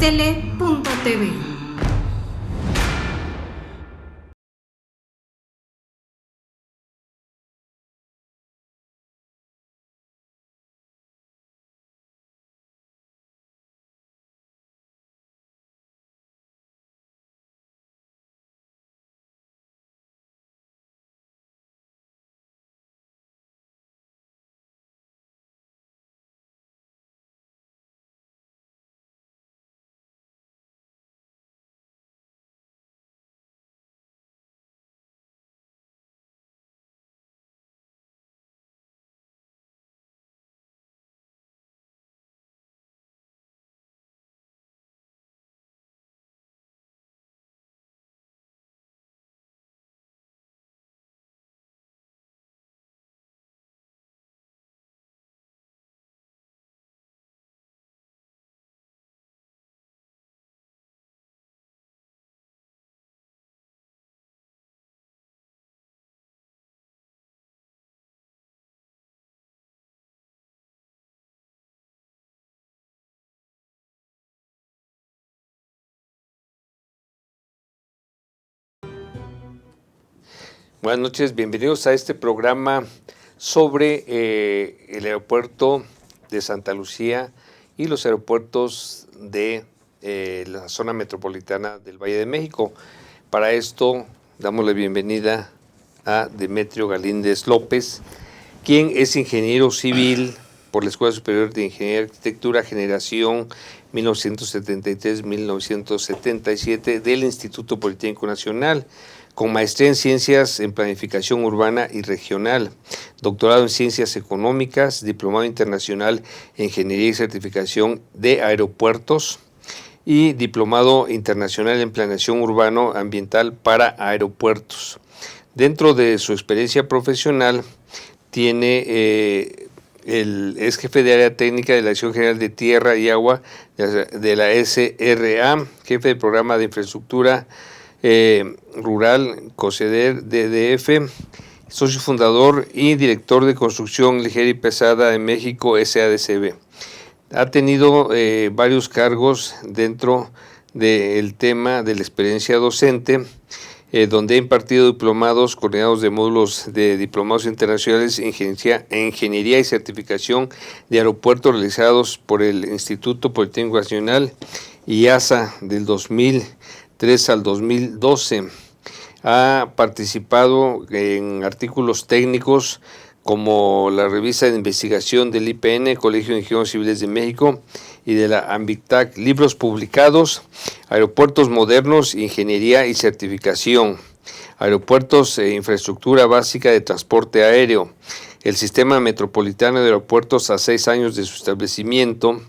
xtele.tv. Buenas noches, bienvenidos a este programa sobre el aeropuerto de Santa Lucía y los aeropuertos de la zona metropolitana del Valle de México. Para esto damos la bienvenida a Demetrio Galíndez López, quien es ingeniero civil por la Escuela Superior de Ingeniería y Arquitectura Generación 1973-1977 del Instituto Politécnico Nacional, con maestría en Ciencias en Planificación Urbana y Regional, doctorado en Ciencias Económicas, diplomado internacional en Ingeniería y Certificación de Aeropuertos y diplomado internacional en Planeación Urbano Ambiental para Aeropuertos. Dentro de su experiencia profesional, es jefe de área técnica de la Dirección General de Tierra y Agua de la SRA, jefe del programa de infraestructura rural COSEDER DDF, socio fundador y director de construcción ligera y pesada en México SADCB. Ha tenido varios cargos dentro del tema de la experiencia docente, donde ha impartido diplomados coordinados de módulos de diplomados internacionales en ingeniería y certificación de aeropuertos realizados por el Instituto Politécnico Nacional y ASA del 2003 al 2012. Ha participado en artículos técnicos como la revista de investigación del IPN, Colegio de Ingenieros Civiles de México, y de la AMBITAC, libros publicados: Aeropuertos Modernos, Ingeniería y Certificación, Aeropuertos e Infraestructura Básica de Transporte Aéreo, el Sistema Metropolitano de Aeropuertos a 6 años de su establecimiento,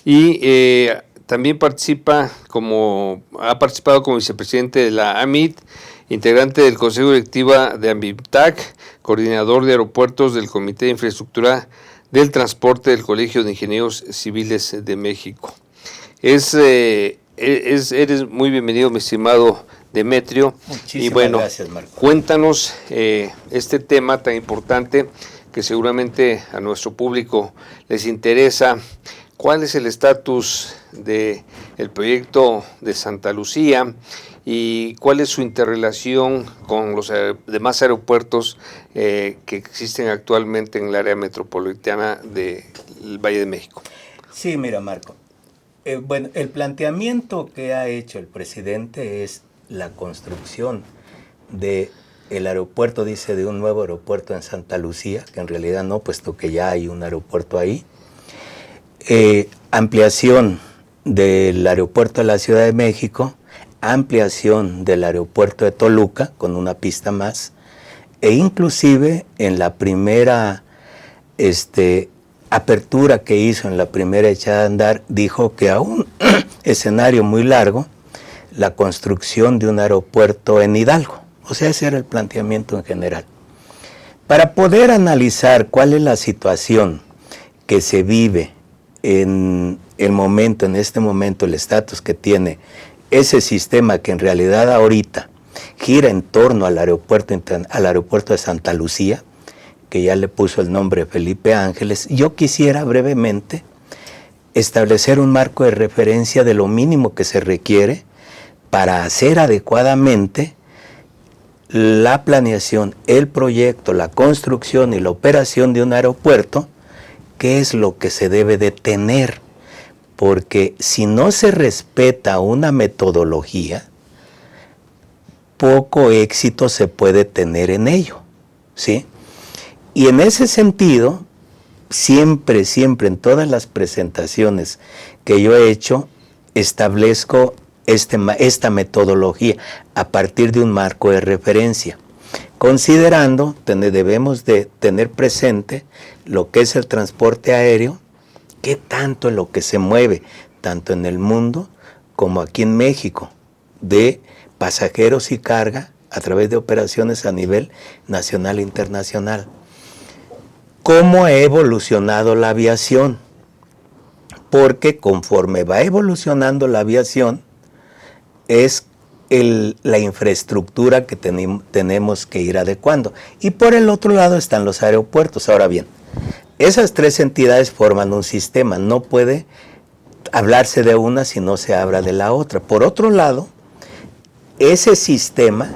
y también ha participado como vicepresidente de la AMIT, integrante del Consejo Directivo de AMBITAC, coordinador de aeropuertos del Comité de Infraestructura del Transporte del Colegio de Ingenieros Civiles de México. Eres muy bienvenido, mi estimado Demetrio. Muchísimas gracias, Marco. Cuéntanos este tema tan importante que seguramente a nuestro público les interesa. ¿Cuál es el estatus del proyecto de Santa Lucía y cuál es su interrelación con los demás aeropuertos que existen actualmente en el área metropolitana del Valle de México? Sí, mira, Marco. Bueno, el planteamiento que ha hecho el presidente es la construcción del aeropuerto, dice, de un nuevo aeropuerto en Santa Lucía, que en realidad no, puesto que ya hay un aeropuerto ahí. Ampliación del aeropuerto de la Ciudad de México, ampliación del aeropuerto de Toluca con una pista más, e inclusive en la primera apertura que hizo, en la primera echada a andar, dijo que a un escenario muy largo, la construcción de un aeropuerto en Hidalgo. O sea, ese era el planteamiento en general. Para poder analizar cuál es la situación que se vive en este momento, el estatus que tiene ese sistema que en realidad ahorita gira en torno al aeropuerto de Santa Lucía, que ya le puso el nombre Felipe Ángeles, yo quisiera brevemente establecer un marco de referencia de lo mínimo que se requiere para hacer adecuadamente la planeación, el proyecto, la construcción y la operación de un aeropuerto, qué es lo que se debe de tener. Porque si no se respeta una metodología, poco éxito se puede tener en ello, ¿sí? Y en ese sentido, siempre en todas las presentaciones que yo he hecho, establezco esta metodología a partir de un marco de referencia, considerando, debemos de tener presente lo que es el transporte aéreo, qué tanto es lo que se mueve, tanto en el mundo como aquí en México, de pasajeros y carga a través de operaciones a nivel nacional e internacional. ¿Cómo ha evolucionado la aviación? Porque conforme va evolucionando la aviación, es la infraestructura que tenemos que ir adecuando. Y por el otro lado están los aeropuertos. Ahora bien, esas tres entidades forman un sistema. No puede hablarse de una si no se habla de la otra. Por otro lado, ese sistema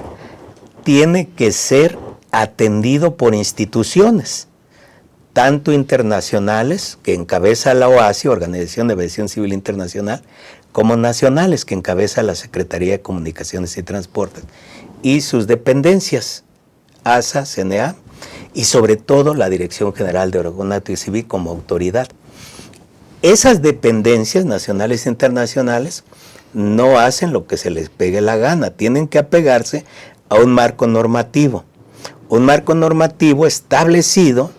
tiene que ser atendido por instituciones, tanto internacionales, que encabeza la OACI, Organización de Aviación Civil Internacional, como nacionales, que encabeza la Secretaría de Comunicaciones y Transportes, y sus dependencias, ASA, CNA, y sobre todo la Dirección General de Aeronáutica Civil como autoridad. Esas dependencias nacionales e internacionales no hacen lo que se les pegue la gana, tienen que apegarse a un marco normativo establecido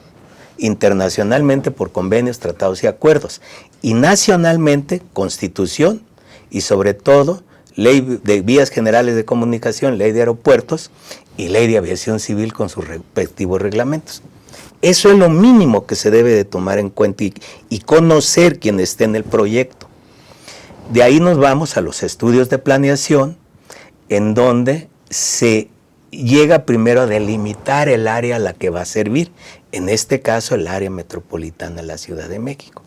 internacionalmente por convenios, tratados y acuerdos, y nacionalmente Constitución y sobre todo Ley de Vías Generales de Comunicación, Ley de Aeropuertos y Ley de Aviación Civil con sus respectivos reglamentos. Eso es lo mínimo que se debe de tomar en cuenta y conocer quien esté en el proyecto. De ahí nos vamos a los estudios de planeación, en donde se llega primero a delimitar el área a la que va a servir, en este caso el área metropolitana de la Ciudad de México.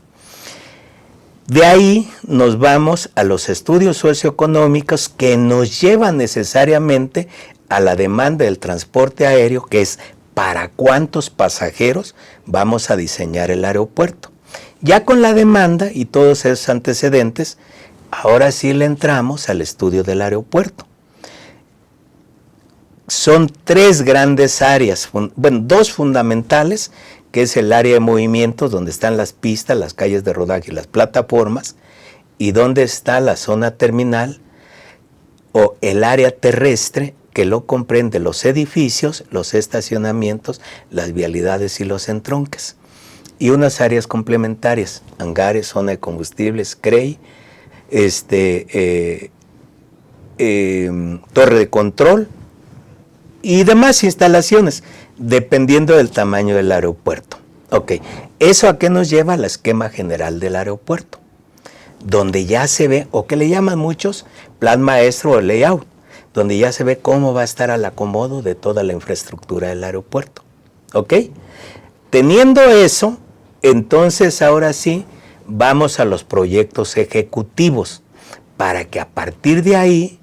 De ahí nos vamos a los estudios socioeconómicos que nos llevan necesariamente a la demanda del transporte aéreo, que es para cuántos pasajeros vamos a diseñar el aeropuerto. Ya con la demanda y todos esos antecedentes, ahora sí le entramos al estudio del aeropuerto. Son tres grandes áreas, dos fundamentales, que es el área de movimientos, donde están las pistas, las calles de rodaje y las plataformas, y donde está la zona terminal o el área terrestre, que lo comprende los edificios, los estacionamientos, las vialidades y los entronques. Y unas áreas complementarias, hangares, zona de combustibles, CREI, torre de control, y demás instalaciones, dependiendo del tamaño del aeropuerto. Ok, ¿eso a qué nos lleva? Al esquema general del aeropuerto, donde ya se ve, o que le llaman muchos, plan maestro o layout, donde ya se ve cómo va a estar al acomodo de toda la infraestructura del aeropuerto. Ok, teniendo eso, entonces ahora sí, vamos a los proyectos ejecutivos, para que a partir de ahí,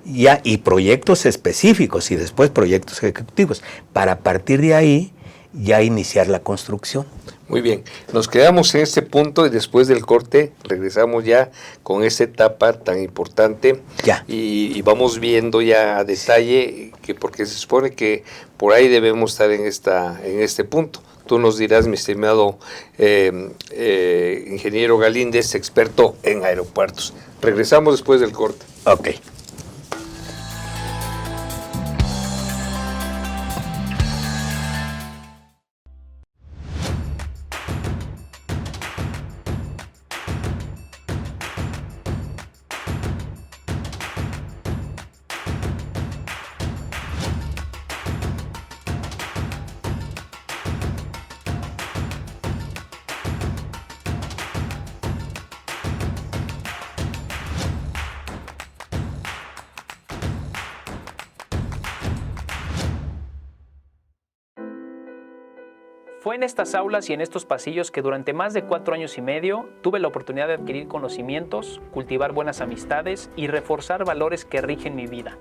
ya, y proyectos específicos y después proyectos ejecutivos, para partir de ahí ya iniciar la construcción. Muy bien, nos quedamos en este punto y después del corte regresamos ya con esta etapa tan importante ya. Y vamos viendo ya a detalle, porque se supone que por ahí debemos estar en este punto. Tú nos dirás, mi estimado ingeniero Galíndez, experto en aeropuertos. Regresamos después del corte. Ok. Fue en estas aulas y en estos pasillos que durante más de 4 años y medio tuve la oportunidad de adquirir conocimientos, cultivar buenas amistades y reforzar valores que rigen mi vida.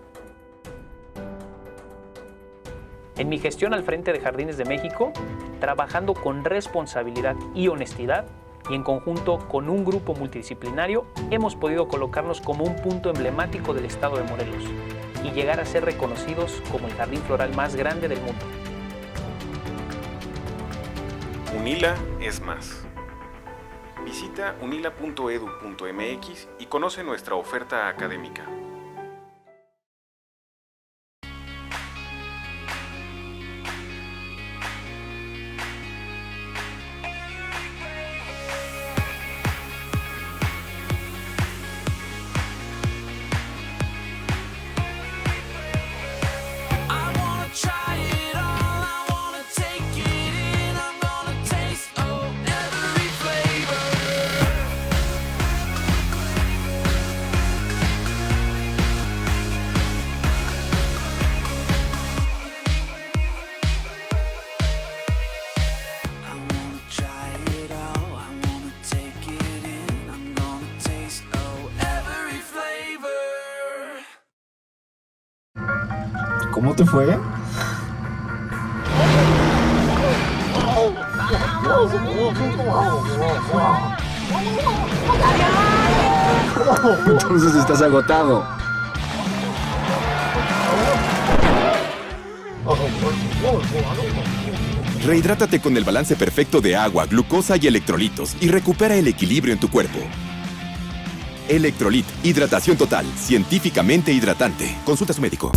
En mi gestión al frente de Jardines de México, trabajando con responsabilidad y honestidad, y en conjunto con un grupo multidisciplinario, hemos podido colocarnos como un punto emblemático del estado de Morelos y llegar a ser reconocidos como el jardín floral más grande del mundo. UNILA es más. Visita unila.edu.mx y conoce nuestra oferta académica. ¿Cómo te fue? Entonces estás agotado. Rehidrátate con el balance perfecto de agua, glucosa y electrolitos y recupera el equilibrio en tu cuerpo. Electrolit, hidratación total, científicamente hidratante. Consulta a su médico.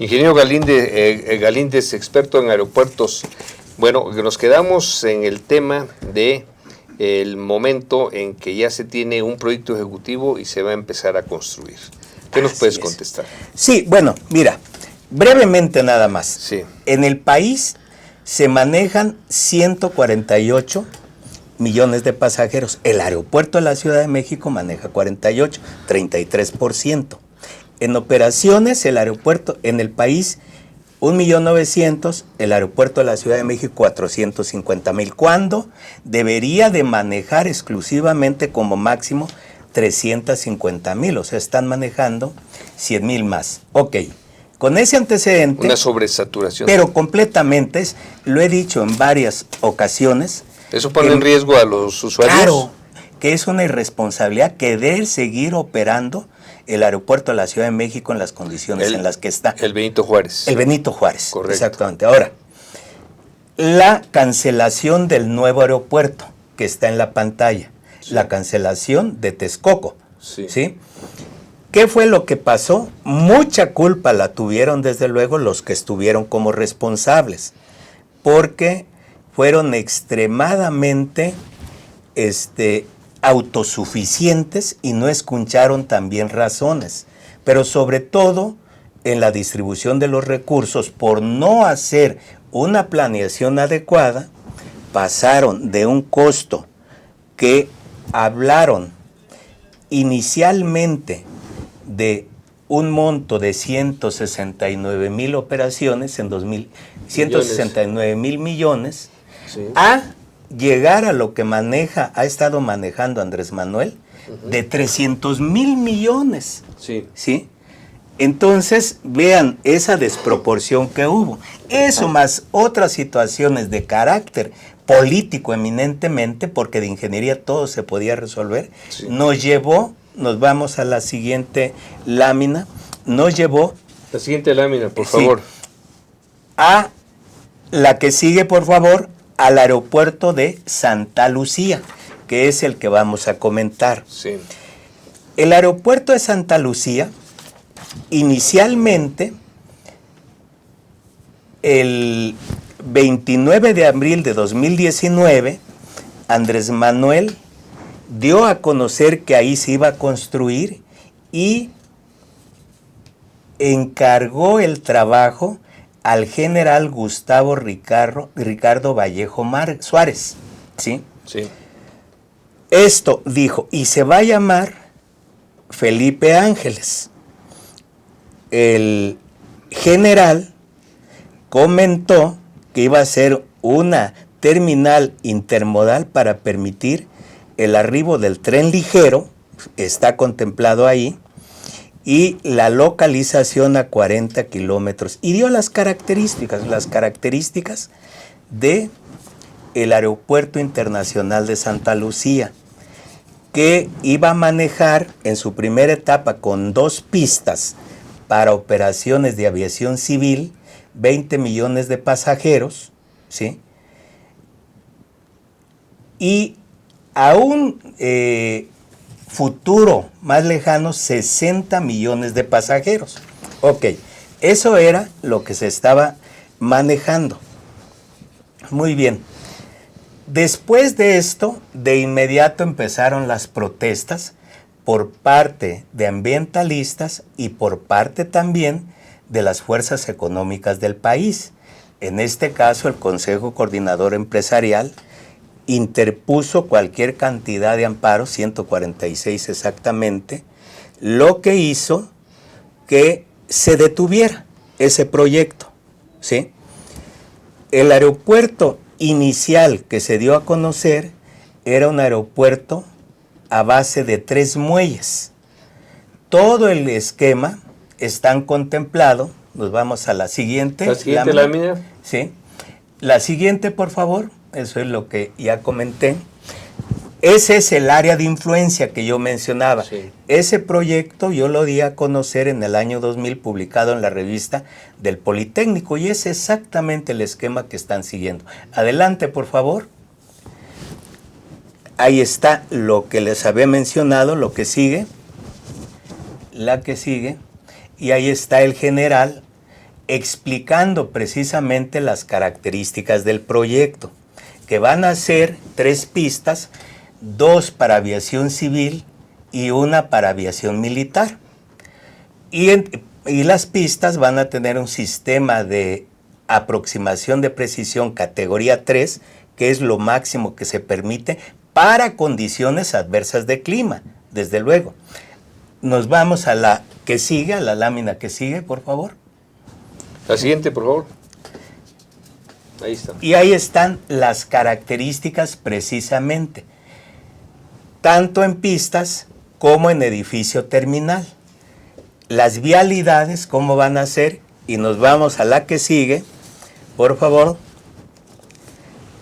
Ingeniero Galíndez, experto en aeropuertos. Bueno, nos quedamos en el tema de el momento en que ya se tiene un proyecto ejecutivo y se va a empezar a construir. ¿Qué nos puedes contestar? Sí, bueno, mira, brevemente nada más. Sí. En el país se manejan 148 millones de pasajeros. El aeropuerto de la Ciudad de México maneja 48, 33%. En operaciones, el aeropuerto en el país, 1.900.000, el aeropuerto de la Ciudad de México, 450.000. ¿Cuándo? Debería de manejar exclusivamente como máximo 350.000, o sea, están manejando 100.000 más. Ok, con ese antecedente... Una sobresaturación. Pero completamente, lo he dicho en varias ocasiones... ¿Eso pone en riesgo a los usuarios? Claro, que es una irresponsabilidad querer seguir operando el aeropuerto de la Ciudad de México en las condiciones en las que está. El Benito Juárez. El Benito Juárez, correcto. Exactamente. Ahora, la cancelación del nuevo aeropuerto que está en la pantalla, sí. La cancelación de Texcoco, sí. ¿sí? ¿Qué fue lo que pasó? Mucha culpa la tuvieron desde luego los que estuvieron como responsables, porque fueron extremadamente autosuficientes y no escucharon también razones, pero sobre todo en la distribución de los recursos, por no hacer una planeación adecuada, pasaron de un costo que hablaron inicialmente de un monto de 169,000 operaciones en 2000, 169,000 millones, Sí. a llegar a lo que ha estado manejando Andrés Manuel, de 300,000 millones. Sí. ¿Sí? Entonces, vean esa desproporción que hubo. Eso más otras situaciones de carácter político eminentemente, porque de ingeniería todo se podía resolver, Sí. nos vamos a la siguiente lámina, nos llevó La siguiente lámina, por Sí. favor. a la que sigue, por favor, al aeropuerto de Santa Lucía, que es el que vamos a comentar. Sí. El aeropuerto de Santa Lucía, inicialmente, el 29 de abril de 2019, Andrés Manuel dio a conocer que ahí se iba a construir y encargó el trabajo al general Gustavo Ricardo Vallejo Suárez, ¿sí? Sí. Esto dijo, y se va a llamar Felipe Ángeles. El general comentó que iba a ser una terminal intermodal para permitir el arribo del tren ligero, está contemplado ahí, y la localización a 40 kilómetros. Y dio las características de el Aeropuerto Internacional de Santa Lucía, que iba a manejar en su primera etapa con 2 pistas para operaciones de aviación civil, 20 millones de pasajeros, ¿sí? Y a un futuro más lejano, 60 millones de pasajeros. Ok, eso era lo que se estaba manejando. Muy bien. Después de esto, de inmediato empezaron las protestas por parte de ambientalistas y por parte también de las fuerzas económicas del país. En este caso, el Consejo Coordinador Empresarial interpuso cualquier cantidad de amparos, 146 exactamente, lo que hizo que se detuviera ese proyecto, ¿sí? El aeropuerto inicial que se dio a conocer era un aeropuerto a base de 3 muelles. Todo el esquema está contemplado. Nos vamos a la siguiente. La siguiente lámina. Sí. La siguiente, por favor. Eso es lo que ya comenté. Ese es el área de influencia que yo mencionaba. Sí. Ese proyecto yo lo di a conocer en el año 2000, publicado en la revista del Politécnico, y es exactamente el esquema que están siguiendo. Adelante, por favor. Ahí está lo que les había mencionado, lo que sigue. La que sigue. Y ahí está el general explicando precisamente las características del proyecto, que van a ser 3 pistas, 2 para aviación civil y 1 para aviación militar. Y las pistas van a tener un sistema de aproximación de precisión categoría 3, que es lo máximo que se permite para condiciones adversas de clima, desde luego. Nos vamos a la que sigue, a la lámina que sigue, por favor. La siguiente, por favor. Ahí está. Y ahí están las características precisamente, tanto en pistas como en edificio terminal. Las vialidades, cómo van a ser, y nos vamos a la que sigue, por favor.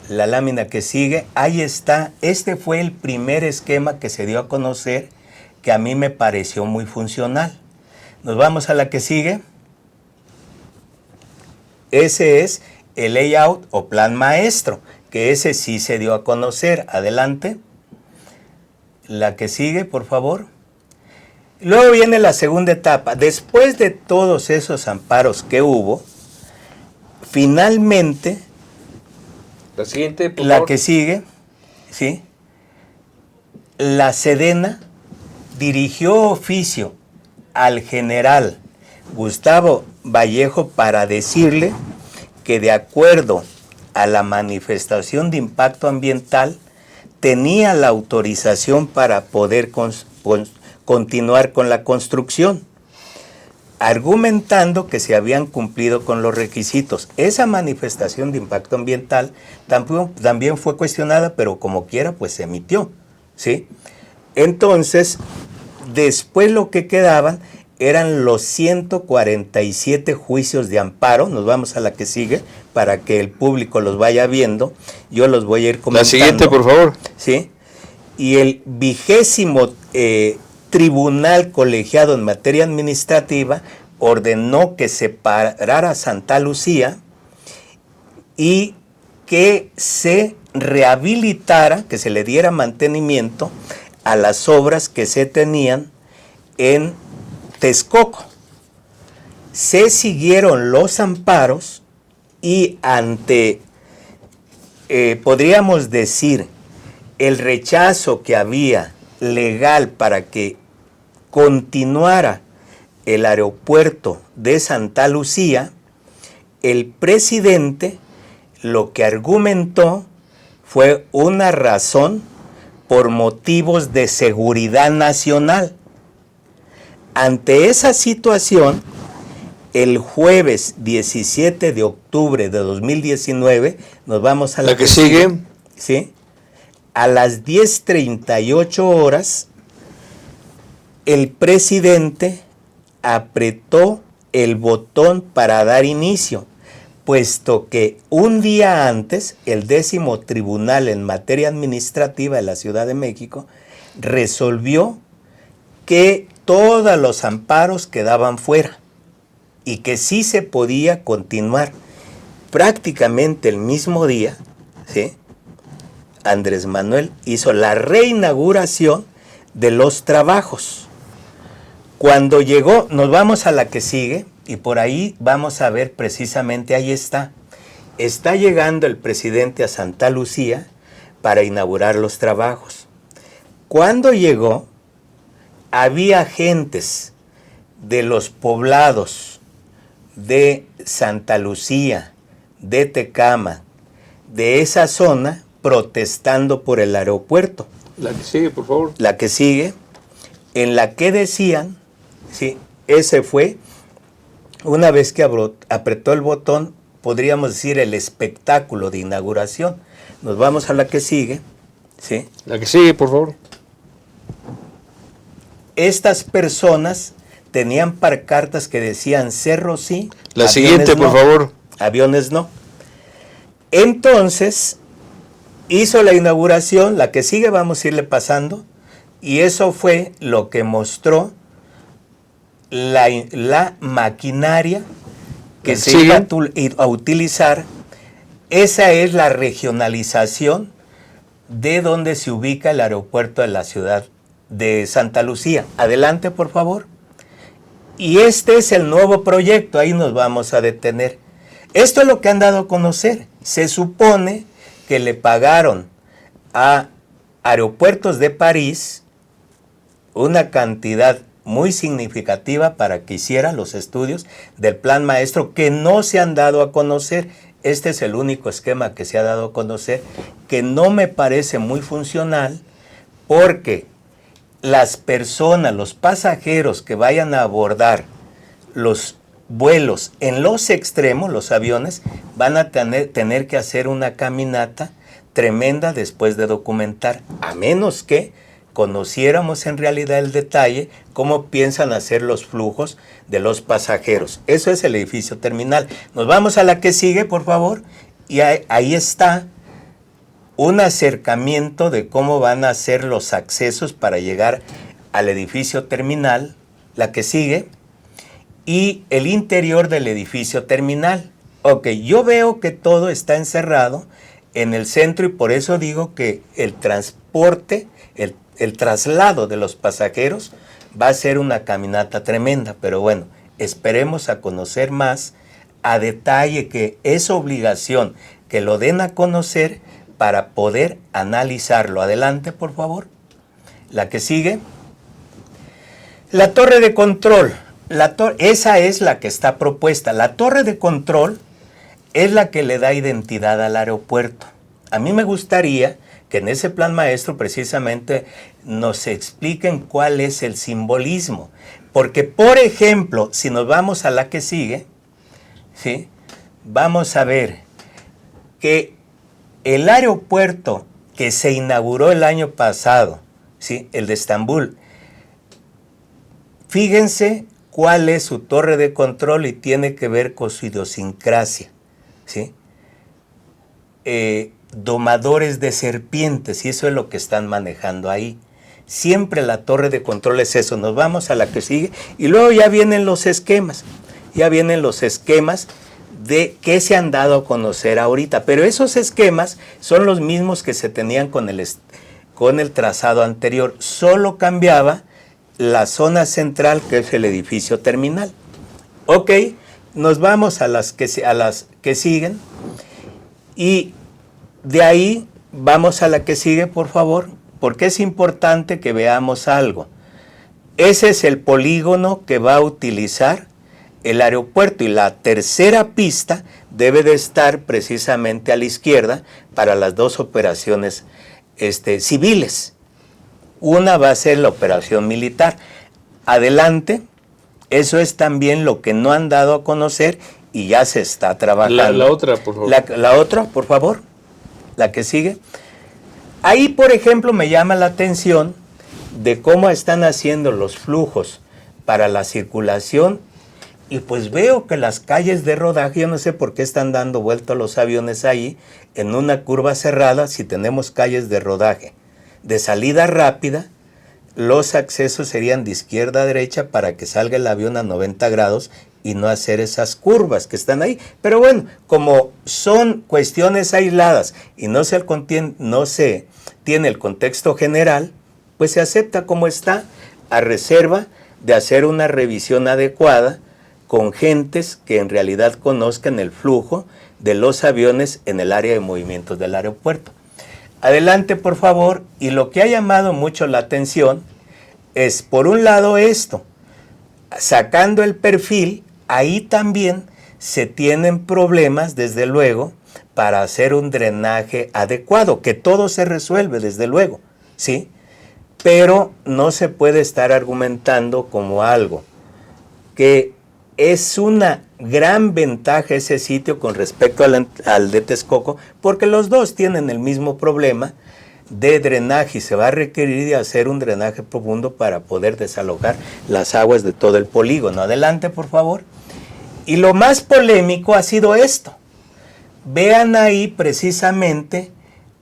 La lámina que sigue, ahí está. Este fue el primer esquema que se dio a conocer, que a mí me pareció muy funcional. Nos vamos a la que sigue. Ese es el layout o plan maestro, que ese sí se dio a conocer. Adelante. La que sigue, por favor. Luego viene la segunda etapa. Después de todos esos amparos que hubo, finalmente, La siguiente, por la favor. que sigue, ¿sí? La Sedena dirigió oficio al general Gustavo Vallejo para decirle que, de acuerdo a la manifestación de impacto ambiental, tenía la autorización para poder continuar con la construcción. argumentando que se habían cumplido con los requisitos. Esa manifestación de impacto ambiental también fue cuestionada, pero como quiera, pues se emitió, ¿sí? Entonces, después lo que quedaban eran los 147 juicios de amparo. Nos vamos a la que sigue para que el público los vaya viendo. Yo los voy a ir comentando. La siguiente, por favor. ¿Sí? Y el 20º Tribunal Colegiado en Materia Administrativa ordenó que se parara Santa Lucía y que se rehabilitara, que se le diera mantenimiento a las obras que se tenían en Texcoco. Se siguieron los amparos y ante, podríamos decir, el rechazo que había legal para que continuara el aeropuerto de Santa Lucía, el presidente lo que argumentó fue una razón por motivos de seguridad nacional. Ante esa situación, el jueves 17 de octubre de 2019, nos vamos a la que sigue, ¿sí? A las 10:38 horas, el presidente apretó el botón para dar inicio, puesto que un día antes, el 10º Tribunal en Materia Administrativa de la Ciudad de México resolvió que todos los amparos quedaban fuera y que sí se podía continuar. Prácticamente el mismo día, ¿sí?, Andrés Manuel hizo la reinauguración de los trabajos. Cuando llegó, nos vamos a la que sigue y por ahí vamos a ver precisamente, ahí está llegando el presidente a Santa Lucía para inaugurar los trabajos. Cuando llegó, había gentes de los poblados de Santa Lucía, de Tecámac, de esa zona, protestando por el aeropuerto. La que sigue, por favor. La que sigue, en la que decían, sí, ese fue, una vez que apretó el botón, podríamos decir el espectáculo de inauguración. Nos vamos a la que sigue, ¿sí? La que sigue, por favor. Estas personas tenían pancartas que decían cerro sí, la siguiente, no, por favor. Aviones no. Entonces, hizo la inauguración, la que sigue vamos a irle pasando, y eso fue lo que mostró la maquinaria que se iba a utilizar. Esa es la regionalización de donde se ubica el aeropuerto de la ciudad de Santa Lucía. Adelante, por favor. Y este es el nuevo proyecto, ahí nos vamos a detener. Esto es lo que han dado a conocer. Se supone que le pagaron a Aeropuertos de París una cantidad muy significativa para que hiciera los estudios del plan maestro que no se han dado a conocer. Este es el único esquema que se ha dado a conocer, que no me parece muy funcional, porque las personas, los pasajeros que vayan a abordar los vuelos en los extremos, los aviones, van a tener que hacer una caminata tremenda después de documentar, a menos que conociéramos en realidad el detalle, cómo piensan hacer los flujos de los pasajeros. Eso es el edificio terminal. Nos vamos a la que sigue, por favor, y ahí está un acercamiento de cómo van a ser los accesos para llegar al edificio terminal, la que sigue, y el interior del edificio terminal. Ok, yo veo que todo está encerrado en el centro y por eso digo que el transporte, el traslado de los pasajeros va a ser una caminata tremenda, pero bueno, esperemos a conocer más a detalle, que es obligación que lo den a conocer para poder analizarlo. Adelante, por favor. La que sigue. La torre de control. Esa es la que está propuesta. La torre de control es la que le da identidad al aeropuerto. A mí me gustaría que en ese plan maestro precisamente nos expliquen cuál es el simbolismo, Porque, por ejemplo, si nos vamos a la que sigue, ¿sí?, vamos a ver que el aeropuerto que se inauguró el año pasado, ¿sí?, el de Estambul, fíjense cuál es su torre de control y tiene que ver con su idiosincrasia, ¿sí? Domadores de serpientes, y eso es lo que están manejando ahí. Siempre la torre de control es eso. Nos vamos a la que sigue y luego ya vienen los esquemas. Ya vienen los esquemas de qué se han dado a conocer ahorita. Pero esos esquemas son los mismos que se tenían con el trazado anterior. Solo cambiaba la zona central, que es el edificio terminal. Ok, nos vamos a las que siguen. Y de ahí vamos a la que sigue, por favor, porque es importante que veamos algo. Ese es el polígono que va a utilizar el aeropuerto y la tercera pista debe de estar precisamente a la izquierda para las dos operaciones civiles. Una va a ser la operación militar. Adelante, eso es también lo que no han dado a conocer y ya se está trabajando. La otra, por favor. La otra, por favor, la que sigue. Ahí, por ejemplo, me llama la atención de cómo están haciendo los flujos para la circulación y pues veo que las calles de rodaje, yo no sé por qué están dando vuelta los aviones ahí en una curva cerrada si tenemos calles de rodaje. De salida rápida, los accesos serían de izquierda a derecha para que salga el avión a 90 grados y no hacer esas curvas que están ahí. Pero bueno, como son cuestiones aisladas y no se tiene el contexto general, pues se acepta como está, a reserva de hacer una revisión adecuada con gentes que en realidad conozcan el flujo de los aviones en el área de movimientos del aeropuerto. Adelante, por favor. Y lo que ha llamado mucho la atención es, por un lado, esto. Sacando el perfil, ahí también se tienen problemas, desde luego, para hacer un drenaje adecuado, que todo se resuelve, desde luego, ¿sí? Pero no se puede estar argumentando como algo que es una gran ventaja ese sitio con respecto al de Texcoco, porque los dos tienen el mismo problema de drenaje y se va a requerir de hacer un drenaje profundo para poder desalojar las aguas de todo el polígono. Adelante, por favor. Y lo más polémico ha sido esto. Vean ahí precisamente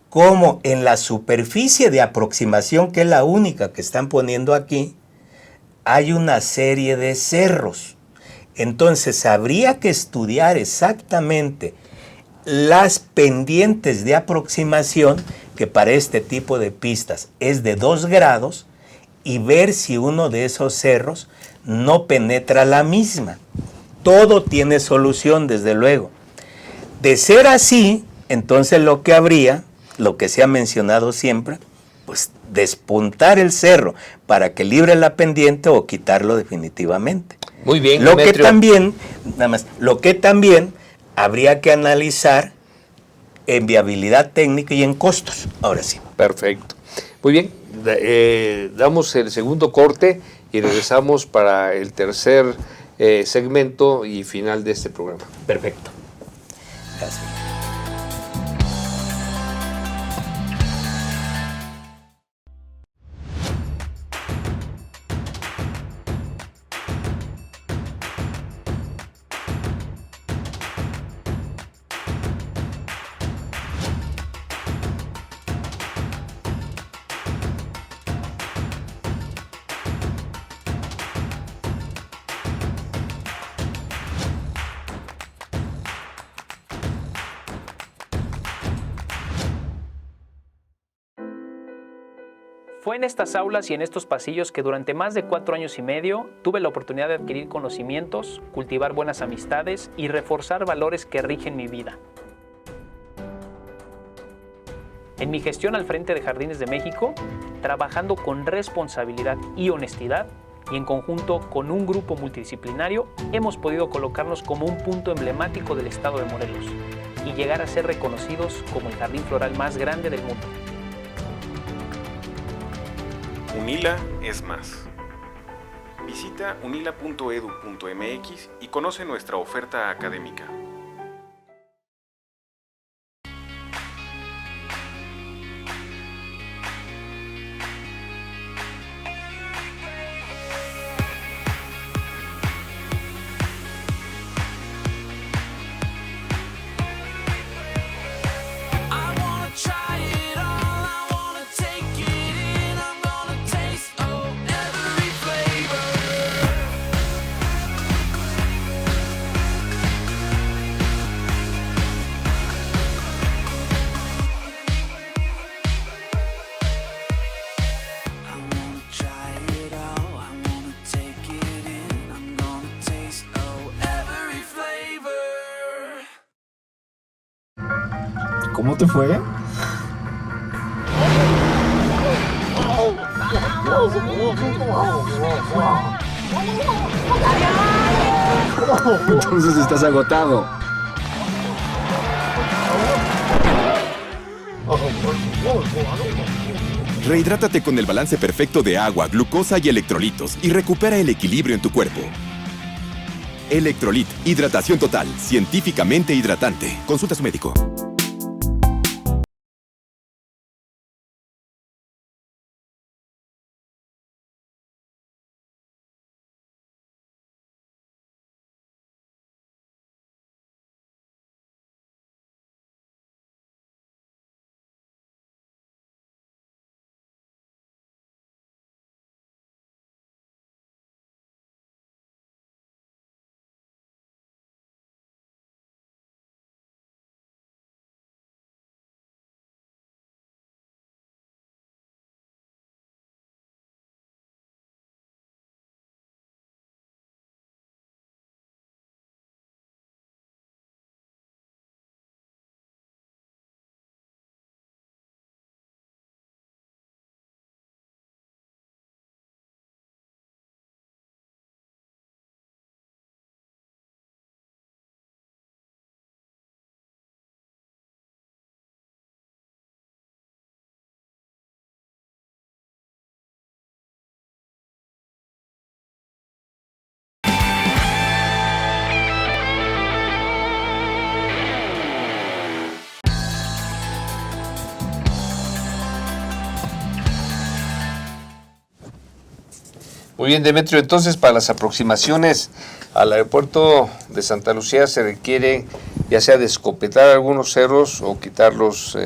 cómo en la superficie de aproximación, que es la única que están poniendo aquí, hay una serie de cerros. Entonces habría que estudiar exactamente las pendientes de aproximación, que para este tipo de pistas es de 2 grados, y ver si uno de esos cerros no penetra la misma. Todo tiene solución, desde luego. De ser así, entonces lo que habría, lo que se ha mencionado siempre, pues despuntar el cerro para que libre la pendiente o quitarlo definitivamente. Muy bien, lo que también, lo que también habría que analizar en viabilidad técnica y en costos. Ahora sí. Perfecto. Muy bien, damos el segundo corte y regresamos para el tercer segmento y final de este programa. Perfecto. Gracias. Fue en estas aulas y en estos pasillos que durante más de 4 años y medio tuve la oportunidad de adquirir conocimientos, cultivar buenas amistades y reforzar valores que rigen mi vida. En mi gestión al frente de Jardines de México, trabajando con responsabilidad y honestidad, y en conjunto con un grupo multidisciplinario, hemos podido colocarnos como un punto emblemático del estado de Morelos y llegar a ser reconocidos como el jardín floral más grande del mundo. UNILA es más. Visita Visita unila.edu.mx y conoce nuestra oferta académica. ¿Cómo te fue? Entonces estás agotado. Rehidrátate con el balance perfecto de agua, glucosa y electrolitos y recupera el equilibrio en tu cuerpo. Electrolit, hidratación total, científicamente hidratante. Consulta a su médico. Muy bien, Demetrio, entonces para las aproximaciones al aeropuerto de Santa Lucía se requiere ya sea descopetar algunos cerros o quitarlos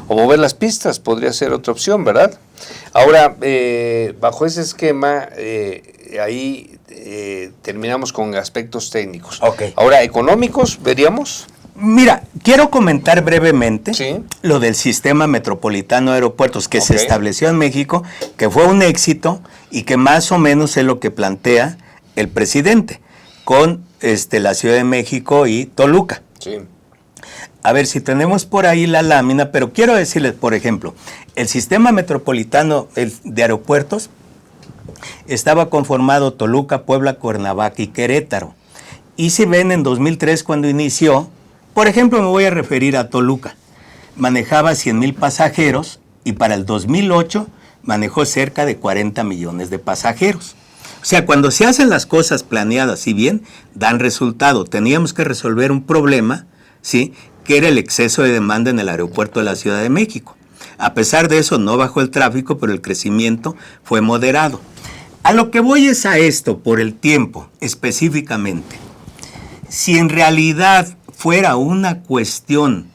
o mover las pistas, podría ser otra opción, ¿verdad? Ahora, bajo ese esquema, ahí terminamos con aspectos técnicos. Ok. Ahora, económicos, ¿veríamos? Mira, quiero comentar brevemente Sí. lo del sistema metropolitano de aeropuertos que se Ok. estableció en México, que fue un éxito y que más o menos es lo que plantea el presidente con la Ciudad de México y Toluca. Sí. A ver si tenemos por ahí la lámina, pero quiero decirles, por ejemplo, el sistema metropolitano de aeropuertos estaba conformado Toluca, Puebla, Cuernavaca y Querétaro. Y si ven en 2003 cuando inició, por ejemplo, me voy a referir a Toluca, manejaba 100,000 pasajeros y para el 2008 manejó cerca de 40 millones de pasajeros. O sea, cuando se hacen las cosas planeadas y bien, dan resultado. Teníamos que resolver un problema, ¿sí?, que era el exceso de demanda en el aeropuerto de la Ciudad de México. A pesar de eso, no bajó el tráfico, pero el crecimiento fue moderado. A lo que voy es a esto, por el tiempo, específicamente. Si en realidad fuera una cuestión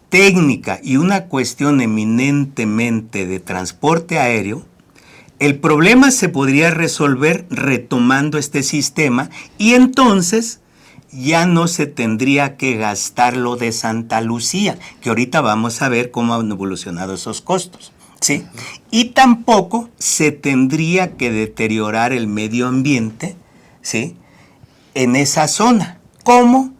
técnica y una cuestión eminentemente de transporte aéreo, el problema se podría resolver retomando este sistema y entonces ya no se tendría que gastar lo de Santa Lucía, que ahorita vamos a ver cómo han evolucionado esos costos, ¿sí? Y tampoco se tendría que deteriorar el medio ambiente, ¿sí?, en esa zona. ¿Cómo?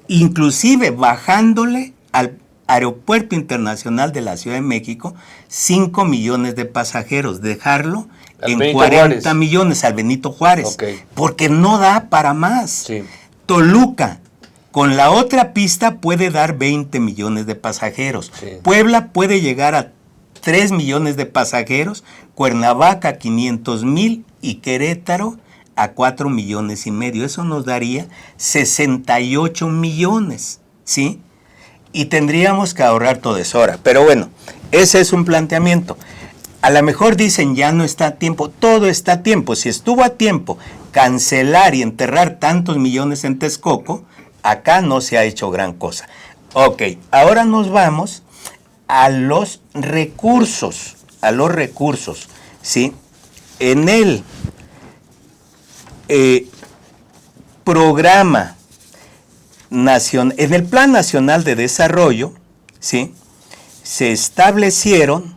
Inclusive bajándole al Aeropuerto Internacional de la Ciudad de México 5 millones de pasajeros, dejarlo Al en Benito 40 Juárez. millones al Benito Juárez, Ok. porque no da para más. Sí. Toluca, con la otra pista puede dar 20 millones de pasajeros. Sí. Puebla puede llegar a 3 millones de pasajeros, Cuernavaca 500,000 y Querétaro a 4 millones y medio. Eso nos daría 68 millones, ¿sí? Y tendríamos que ahorrar todo eso ahora. Pero bueno, ese es un planteamiento. A lo mejor dicen ya no está a tiempo, todo está a tiempo. Si estuvo a tiempo cancelar y enterrar tantos millones en Texcoco, acá no se ha hecho gran cosa. Ok, ahora nos vamos a los recursos, ¿sí? En el programa nacional, en el Plan Nacional de Desarrollo, ¿sí?, se establecieron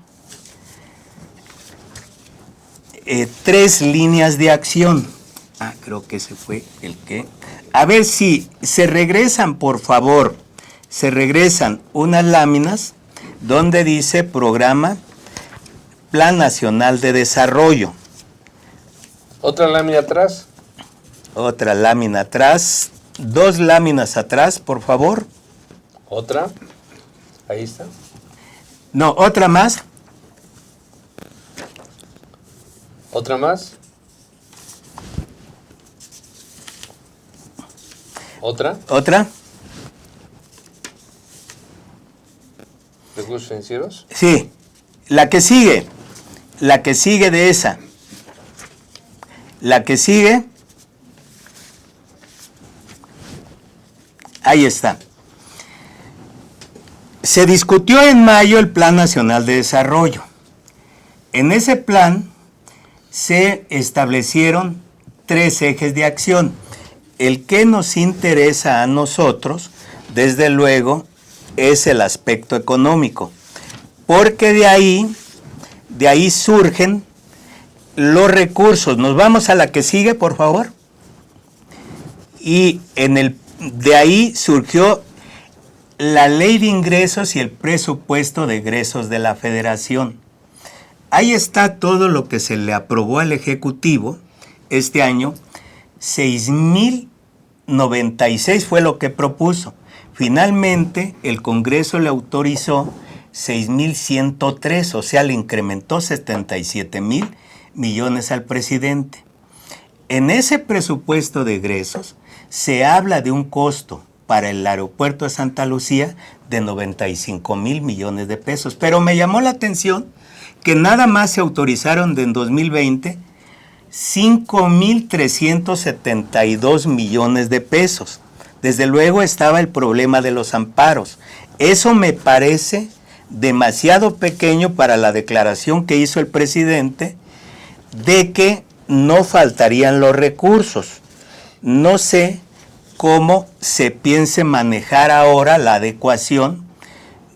3 líneas de acción. Creo que ese fue el que... A ver si se regresan, por favor, se regresan unas láminas donde dice Programa Plan Nacional de Desarrollo. ¿Otra lámina atrás? Otra lámina atrás. 2 láminas atrás, por favor. ¿Otra? Ahí está. No, otra más. ¿Otra más? ¿Otra? ¿Otra? ¿Recursos financieros? Sí. La que sigue de esa. La que sigue. Ahí está. Se discutió en mayo el Plan Nacional de Desarrollo. En ese plan se establecieron 3 ejes de acción. El que nos interesa a nosotros, desde luego, es el aspecto económico, porque de ahí surgen los recursos. Nos vamos a la que sigue, por favor. Y de ahí surgió la Ley de Ingresos y el Presupuesto de Egresos de la Federación. Ahí está todo lo que se le aprobó al Ejecutivo este año. 6,096 fue lo que propuso. Finalmente, el Congreso le autorizó 6,103, o sea, le incrementó 77,000 millones al presidente. En ese presupuesto de egresos se habla de un costo para el aeropuerto de Santa Lucía de 95,000 millones de pesos. Pero me llamó la atención que nada más se autorizaron en 2020 5,372 millones de pesos. Desde luego estaba el problema de los amparos. Eso me parece demasiado pequeño para la declaración que hizo el presidente de que no faltarían los recursos. No sé cómo se piense manejar ahora la adecuación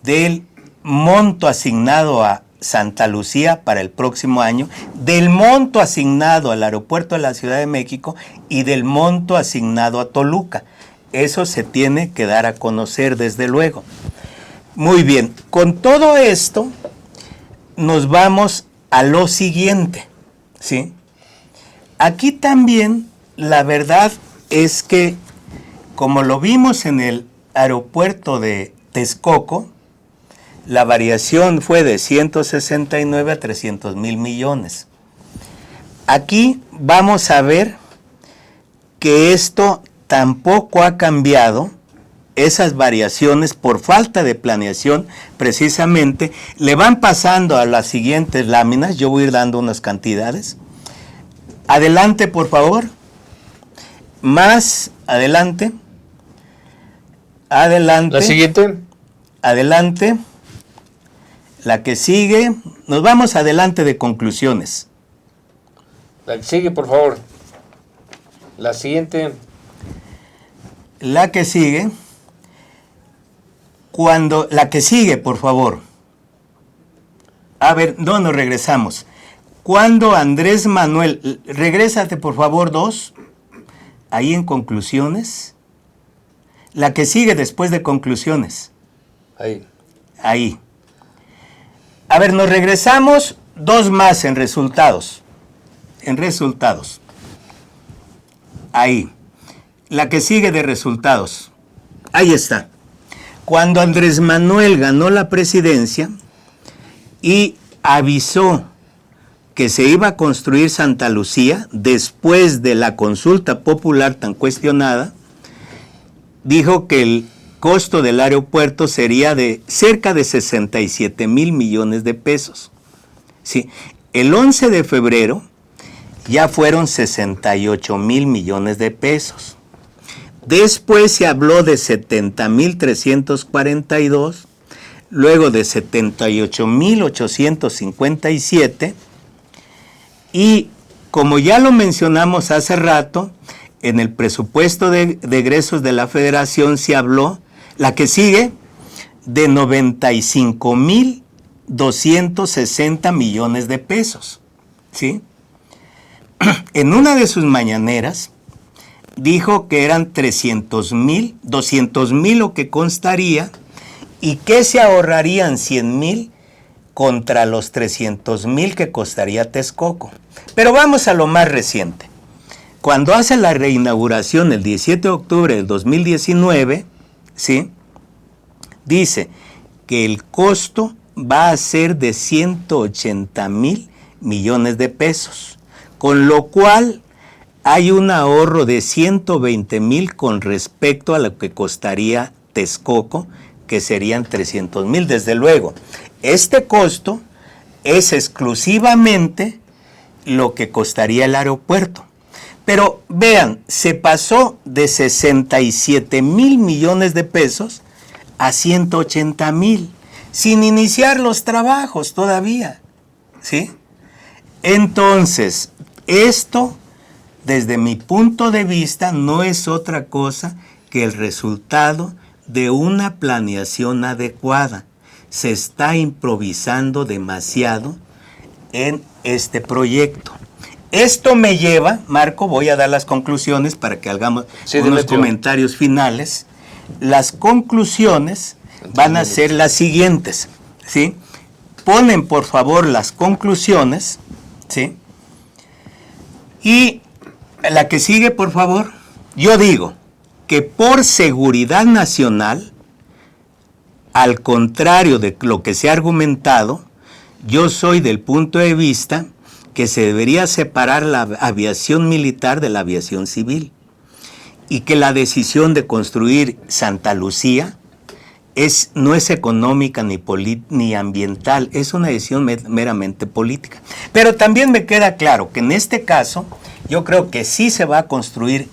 del monto asignado a Santa Lucía para el próximo año, del monto asignado al aeropuerto de la Ciudad de México y del monto asignado a Toluca. Eso se tiene que dar a conocer, desde luego. Muy bien, con todo esto nos vamos a lo siguiente, ¿sí? Aquí también la verdad es que, como lo vimos en el aeropuerto de Texcoco, la variación fue de 169 a 300,000 millones. Aquí vamos a ver que esto tampoco ha cambiado, esas variaciones por falta de planeación, precisamente. Le van pasando a las siguientes láminas, yo voy a ir dando unas cantidades. Adelante, por favor. Más, adelante. Adelante. ¿La siguiente? Adelante. La que sigue. Nos vamos adelante de conclusiones. La que sigue, por favor. La siguiente. La que sigue. La que sigue, por favor. A ver, no nos regresamos. Cuando Andrés Manuel, regrésate por favor 2, ahí en conclusiones. La que sigue después de conclusiones. Ahí. Ahí. A ver, nos regresamos 2 más en resultados. En resultados. Ahí. La que sigue de resultados. Ahí está. Cuando Andrés Manuel ganó la presidencia y avisó que se iba a construir Santa Lucía después de la consulta popular tan cuestionada, dijo que el costo del aeropuerto sería de cerca de 67 mil millones de pesos. Sí, el 11 de febrero ya fueron 68 mil millones de pesos. Después se habló de 70.342, luego de 78.857, y como ya lo mencionamos hace rato, en el presupuesto de egresos de la Federación se habló, la que sigue, de 95.260 millones de pesos. ¿Sí? En una de sus mañaneras dijo que eran 300.000, 200.000 lo que constaría, y que se ahorrarían 100.000 contra los 300.000 que costaría Texcoco. Pero vamos a lo más reciente. Cuando hace la reinauguración el 17 de octubre del 2019, ¿sí?, dice que el costo va a ser de 180.000 millones de pesos, con lo cual hay un ahorro de 120.000 con respecto a lo que costaría Texcoco, que serían 300.000. Desde luego, este costo es exclusivamente lo que costaría el aeropuerto. Pero vean, se pasó de 67.000 millones de pesos a 180.000, sin iniciar los trabajos todavía, ¿sí? Entonces, esto, desde mi punto de vista, no es otra cosa que el resultado de una planeación adecuada. Se está improvisando demasiado en este proyecto. Esto me lleva, Marco, voy a dar las conclusiones para que hagamos unos comentarios finales. Las conclusiones van a ser las siguientes, ¿sí? Ponen, por favor, las conclusiones, ¿sí? Y la que sigue, por favor. Yo digo que por seguridad nacional, al contrario de lo que se ha argumentado, yo soy del punto de vista que se debería separar la aviación militar de la aviación civil, y que la decisión de construir Santa Lucía no es económica ni ambiental, es una decisión meramente política. Pero también me queda claro que en este caso yo creo que sí se va a construir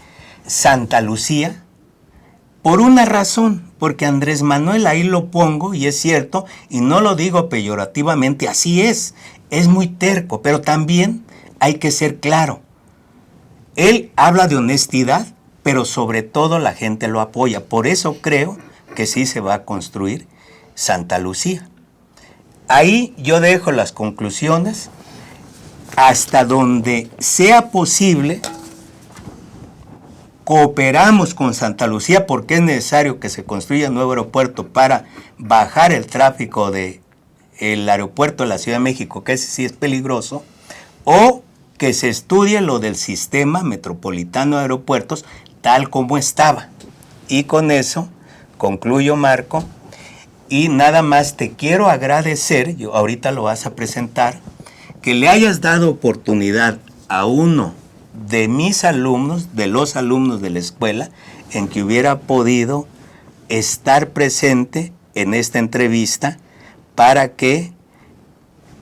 Santa Lucía por una razón, porque Andrés Manuel, ahí lo pongo y es cierto, y no lo digo peyorativamente, así es muy terco, pero también hay que ser claro. Él habla de honestidad, pero sobre todo la gente lo apoya. Por eso creo que sí se va a construir Santa Lucía. Ahí yo dejo las conclusiones. Hasta donde sea posible, cooperamos con Santa Lucía porque es necesario que se construya un nuevo aeropuerto para bajar el tráfico del aeropuerto de la Ciudad de México, que ese sí es peligroso, o que se estudie lo del sistema metropolitano de aeropuertos tal como estaba. Y con eso concluyo, Marco, y nada más te quiero agradecer, yo ahorita lo vas a presentar, que le hayas dado oportunidad a uno de mis alumnos, de los alumnos de la escuela, en que hubiera podido estar presente en esta entrevista para que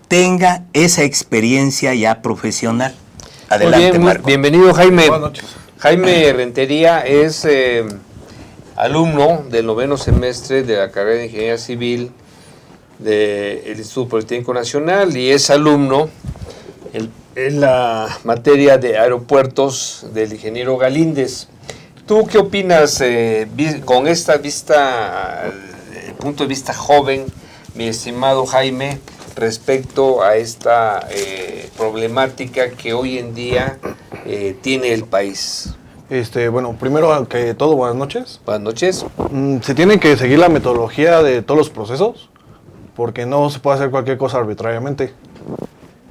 tenga esa experiencia ya profesional. Adelante, bien, Marco. Bienvenido, Jaime. Buenas noches. Jaime Rentería es alumno del 9º semestre de la carrera de Ingeniería Civil del Instituto Politécnico Nacional y es alumno en la materia de aeropuertos del ingeniero Galíndez. ¿Tú qué opinas con esta vista, punto de vista joven, mi estimado Jaime, respecto a esta problemática que hoy en día tiene el país? Bueno, primero que todo, buenas noches. Buenas noches. Se tiene que seguir la metodología de todos los procesos, porque no se puede hacer cualquier cosa arbitrariamente.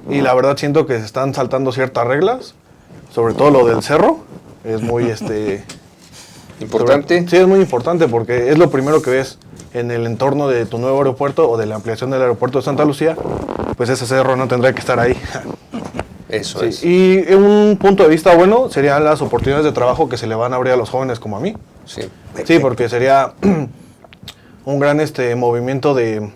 Y la verdad siento que se están saltando ciertas reglas, sobre todo lo del cerro, es muy ¿Importante? Sí, es muy importante porque es lo primero que ves en el entorno de tu nuevo aeropuerto o de la ampliación del aeropuerto de Santa Lucía, pues ese cerro no tendría que estar ahí. Eso Sí, es. y un punto de vista bueno serían las oportunidades de trabajo que se le van a abrir a los jóvenes como a mí. Sí. Sí, porque sería un gran movimiento de...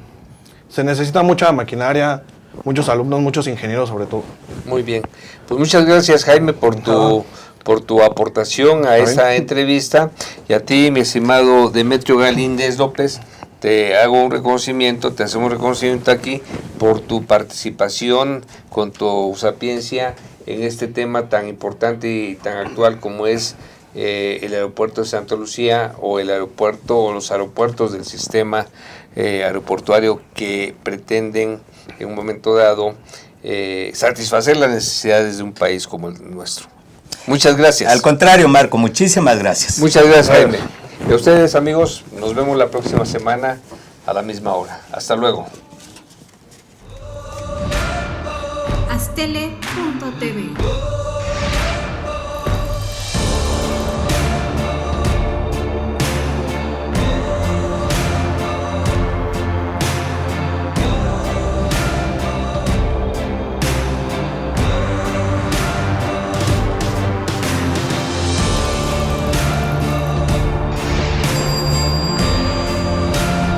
Se necesita mucha maquinaria, muchos alumnos, muchos ingenieros sobre todo. Muy bien. Pues muchas gracias, Jaime, por tu aportación a esta entrevista. Y a ti, mi estimado Demetrio Galíndez López, te hago un reconocimiento, te hacemos un reconocimiento aquí por tu participación con tu sapiencia en este tema tan importante y tan actual como es el aeropuerto de Santa Lucía o el aeropuerto o los aeropuertos del sistema aeroportuario que pretenden en un momento dado satisfacer las necesidades de un país como el nuestro. Muchas gracias. Al contrario, Marco, muchísimas gracias. Muchas gracias, Jaime. Y a ustedes, amigos, nos vemos la próxima semana a la misma hora. Hasta luego. Astele.tv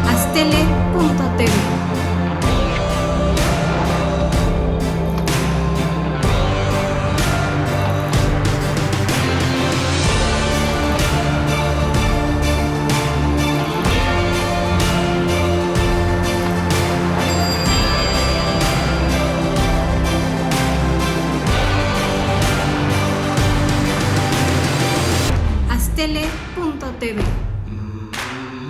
Astele.tv